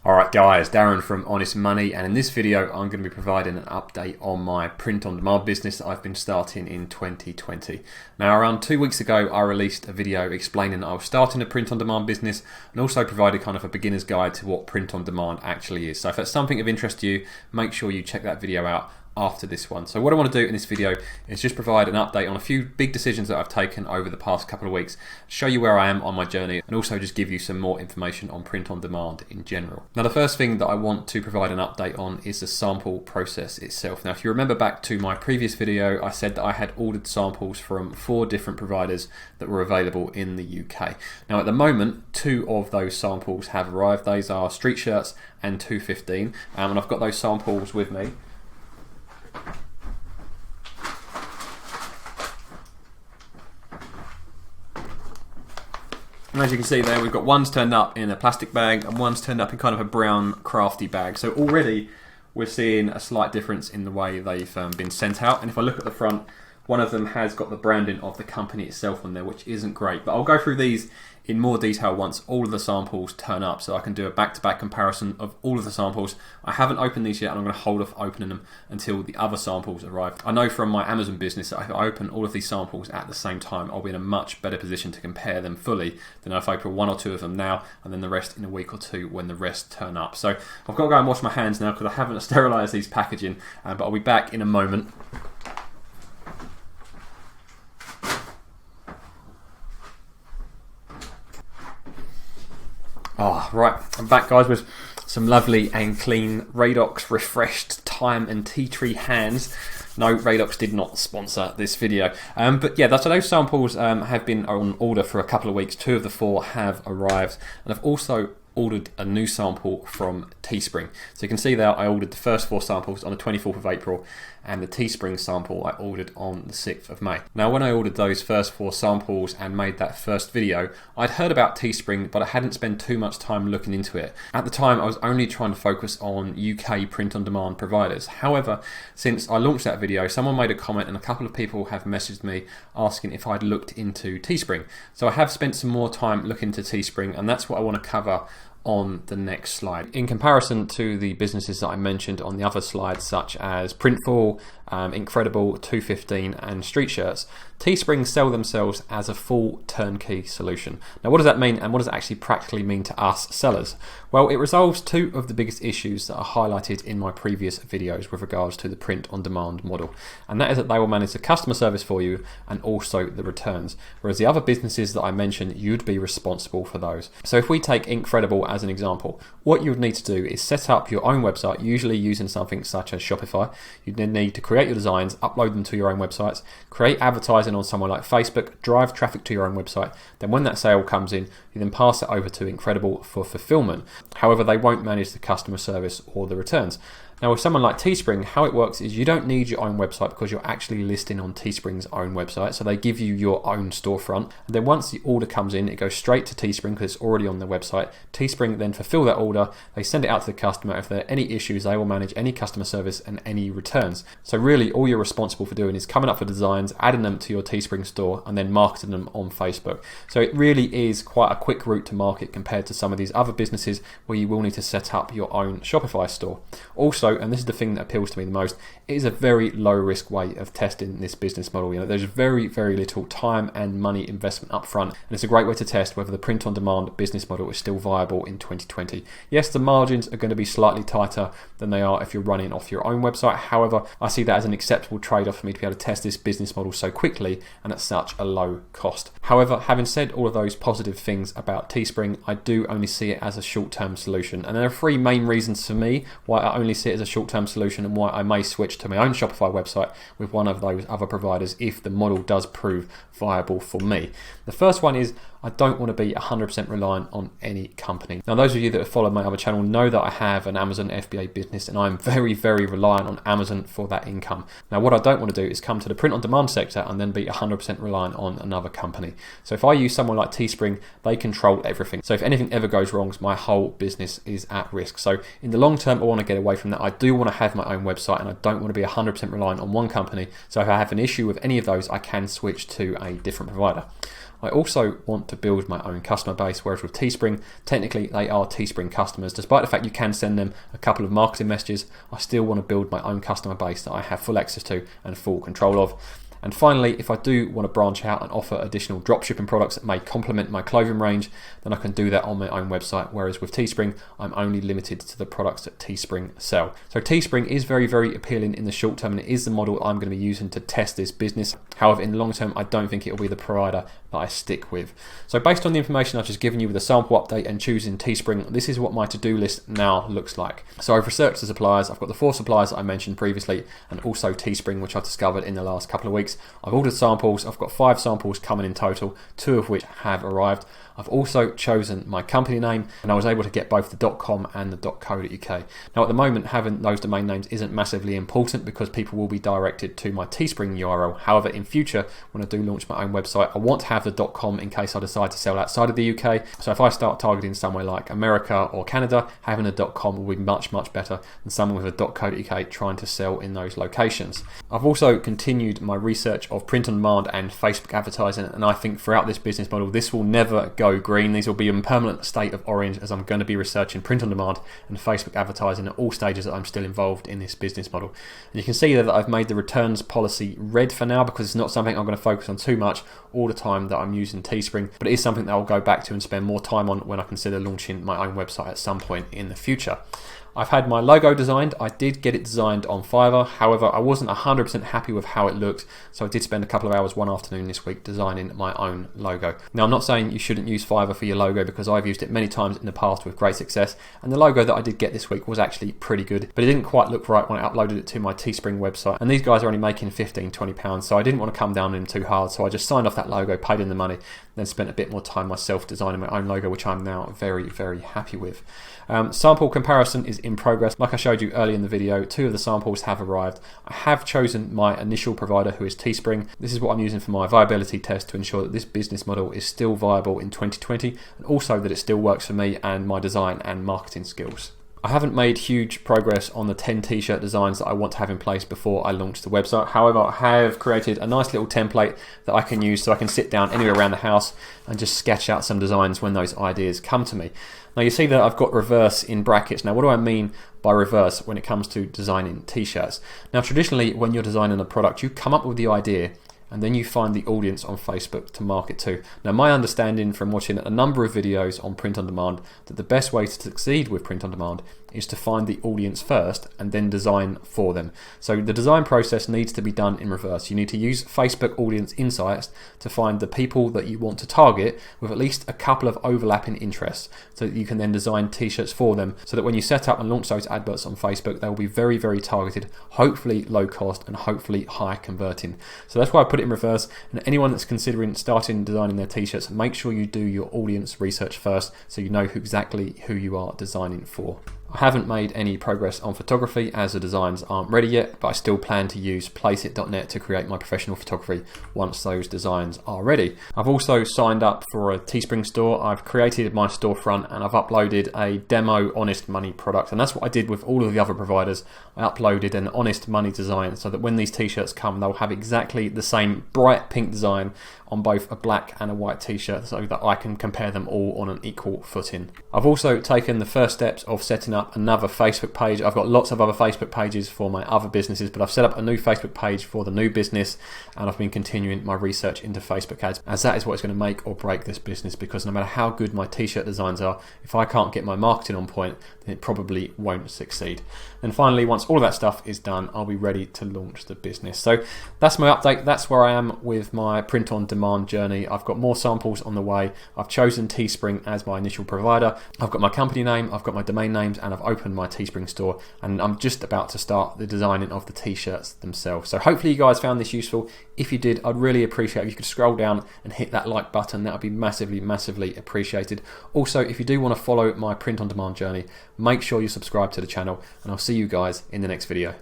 Alright guys, Darren from Honest Money, and in this video I'm going to be providing an update on my print-on-demand business that I've been starting in 2020. Now around 2 weeks ago I released a video explaining that I was starting a print-on-demand business and also provided kind of a beginner's guide to what print-on-demand actually is. So if that's something of interest to you, make sure you check that video out after this one. So what I want to do in this video is just provide an update on a few big decisions that I've taken over the past couple of weeks, show you where I am on my journey, and also just give you some more information on print on demand in general. Now the first thing that I want to provide an update on is the sample process itself. Now if you remember back to my previous video, I said that I had ordered samples from 4 different providers that were available in the UK. Now at the moment 2 of those samples have arrived. Those are Streetshirts and 215, and I've got those samples with me. And as you can see there, we've got one's turned up in a plastic bag and one's turned up in kind of a brown crafty bag. So already we're seeing a slight difference in the way they've been sent out. And if I look at the front, one of them has got the branding of the company itself on there, which isn't great. But I'll go through these in more detail once all of the samples turn up, so I can do a back-to-back comparison of all of the samples. I haven't opened these yet, and I'm going to hold off opening them until the other samples arrive. I know from my Amazon business that if I open all of these samples at the same time, I'll be in a much better position to compare them fully than if I open 1 or 2 of them now and then the rest in a week or 2 when the rest turn up. So I've got to go and wash my hands now because I haven't sterilised these packaging, but I'll be back in a moment. Right, I'm back guys with some lovely and clean Radox refreshed Time and Tea Tree hands. No, Radox did not sponsor this video. But yeah, so those samples have been on order for a couple of weeks. 2 of the 4 have arrived, and I've also ordered a new sample from Teespring. So you can see there I ordered the first 4 samples on the 24th of April, and the Teespring sample I ordered on the 6th of May. Now when I ordered those first 4 samples and made that first video, I'd heard about Teespring, but I hadn't spent too much time looking into it. At the time I was only trying to focus on UK print-on-demand providers. However, since I launched that video, someone made a comment and a couple of people have messaged me asking if I'd looked into Teespring. So I have spent some more time looking into Teespring, and that's what I want to cover on the next slide. In comparison to the businesses that I mentioned on the other slides, such as Printful, Inkthreadable, 215 and Streetshirts, Teespring sell themselves as a full turnkey solution. Now what does that mean, and what does it actually practically mean to us sellers? Well, it resolves 2 of the biggest issues that are highlighted in my previous videos with regards to the print on demand model, and that is that they will manage the customer service for you and also the returns, whereas the other businesses that I mentioned, you'd be responsible for those. So if we take Inkthreadable as an example, what you would need to do is set up your own website, usually using something such as Shopify. You'd then need to create your designs, upload them to your own websites, create advertising on somewhere like Facebook, drive traffic to your own website. Then when that sale comes in, you then pass it over to Inkthreadable for fulfillment. However, they won't manage the customer service or the returns. Now with someone like Teespring, how it works is you don't need your own website because you're actually listing on Teespring's own website, so they give you your own storefront, and then once the order comes in, it goes straight to Teespring because it's already on their website. Teespring then fulfill that order, they send it out to the customer. If there are any issues, they will manage any customer service and any returns. So really all you're responsible for doing is coming up with designs, adding them to your Teespring store, and then marketing them on Facebook. So it really is quite a quick route to market compared to some of these other businesses where you will need to set up your own Shopify store. Also, and this is the thing that appeals to me the most, it is a very low risk way of testing this business model. You know, there's very little time and money investment up front, and it's a great way to test whether the print on demand business model is still viable in 2020. Yes, the margins are going to be slightly tighter than they are if you're running off your own website. However, I see that as an acceptable trade-off for me to be able to test this business model so quickly and at such a low cost. However, having said all of those positive things about Teespring, I do only see it as a short-term solution, and there are 3 main reasons for me why I only see it as a short-term solution and why I may switch to my own Shopify website with one of those other providers if the model does prove viable for me. The first one is I don't want to be 100% reliant on any company. Now those of you that have followed my other channel know that I have an Amazon FBA business and I'm very reliant on Amazon for that income. Now what I don't want to do is come to the print on demand sector and then be 100% reliant on another company. So if I use someone like Teespring, they control everything. So if anything ever goes wrong, my whole business is at risk. So in the long term, I want to get away from that. I do want to have my own website and I don't want to be 100% reliant on one company. So if I have an issue with any of those, I can switch to a different provider. I also want to build my own customer base, whereas with Teespring, technically they are Teespring customers. Despite the fact you can send them a couple of marketing messages, I still want to build my own customer base that I have full access to and full control of. And finally, if I do want to branch out and offer additional dropshipping products that may complement my clothing range, then I can do that on my own website, whereas with Teespring, I'm only limited to the products that Teespring sell. So Teespring is very, very appealing in the short term, and it is the model I'm going to be using to test this business. However, in the long term, I don't think it will be the provider that I stick with. So based on the information I've just given you with a sample update and choosing Teespring, this is what my to-do list now looks like. So I've researched the suppliers. I've got the 4 suppliers that I mentioned previously, and also Teespring, which I've discovered in the last couple of weeks. I've ordered samples. I've got 5 samples coming in total, 2 of which have arrived. I've also chosen my company name, and I was able to get both the .com and the .co.uk. Now at the moment, having those domain names isn't massively important because people will be directed to my Teespring URL. However, in future, when I do launch my own website, I want to have the .com in case I decide to sell outside of the UK. So if I start targeting somewhere like America or Canada, having a .com will be much, much better than someone with a .co.uk trying to sell in those locations. I've also continued my research of print on demand and Facebook advertising, and I think throughout this business model, this will never go green. These will be in permanent state of orange, as I'm going to be researching print on demand and Facebook advertising at all stages that I'm still involved in this business model. And you can see that I've made the returns policy red for now because it's not something I'm going to focus on too much all the time that I'm using Teespring, but it is something that I'll go back to and spend more time on when I consider launching my own website at some point in the future. I've had my logo designed. I did get it designed on Fiverr. However, I wasn't 100% happy with how it looked, so I did spend a couple of hours one afternoon this week designing my own logo. Now, I'm not saying you shouldn't use Fiverr for your logo because I've used it many times in the past with great success, and the logo that I did get this week was actually pretty good, but it didn't quite look right when I uploaded it to my Teespring website, and these guys are only making £15–20, so I didn't want to come down on them too hard, so I just signed off that logo, paid in the money, then spent a bit more time myself designing my own logo, which I'm now very, very happy with. Sample comparison is in progress. Like I showed you earlier in the video, 2 of the samples have arrived. I have chosen my initial provider, who is Teespring. This is what I'm using for my viability test to ensure that this business model is still viable in 2020, and also that it still works for me and my design and marketing skills. I haven't made huge progress on the 10 t-shirt designs that I want to have in place before I launch the website. However, I have created a nice little template that I can use so I can sit down anywhere around the house and just sketch out some designs when those ideas come to me. Now you see that I've got reverse in brackets. Now what do I mean by reverse when it comes to designing t-shirts? Now traditionally when you're designing a product, you come up with the idea and then you find the audience on Facebook to market to. Now my understanding from watching a number of videos on print on demand that the best way to succeed with print on demand is to find the audience first and then design for them. So the design process needs to be done in reverse. You need to use Facebook audience insights to find the people that you want to target with at least a couple of overlapping interests so that you can then design t-shirts for them, so that when you set up and launch those adverts on Facebook, they will be very, very targeted, hopefully low cost and hopefully high converting. So that's why I put it in reverse, and anyone that's considering starting designing their t-shirts, make sure you do your audience research first so you know exactly who you are designing for. I haven't made any progress on photography as the designs aren't ready yet, but I still plan to use placeit.net to create my professional photography once those designs are ready. I've also signed up for a Teespring store. I've created my storefront and I've uploaded a demo honest money product, and that's what I did with all of the other providers. I uploaded an honest money design so that when these t-shirts come, they'll have exactly the same bright pink design on both a black and a white t-shirt so that I can compare them all on an equal footing. I've also taken the first steps of setting up another Facebook page. I've got lots of other Facebook pages for my other businesses, but I've set up a new Facebook page for the new business, and I've been continuing my research into Facebook ads, as that is what is going to make or break this business, because no matter how good my t-shirt designs are, if I can't get my marketing on point, then it probably won't succeed. And finally, once all of that stuff is done, I'll be ready to launch the business. So that's my update. That's where I am with my print on demand journey. I've got more samples on the way. I've chosen Teespring as my initial provider. I've got my company name, I've got my domain names, and I've opened my Teespring store, and I'm just about to start the designing of the t-shirts themselves. So hopefully you guys found this useful. If you did, I'd really appreciate if you could scroll down and hit that like button. That would be massively, massively appreciated. Also, if you do want to follow my print on demand journey, make sure you subscribe to the channel, and I'll see you guys in the next video.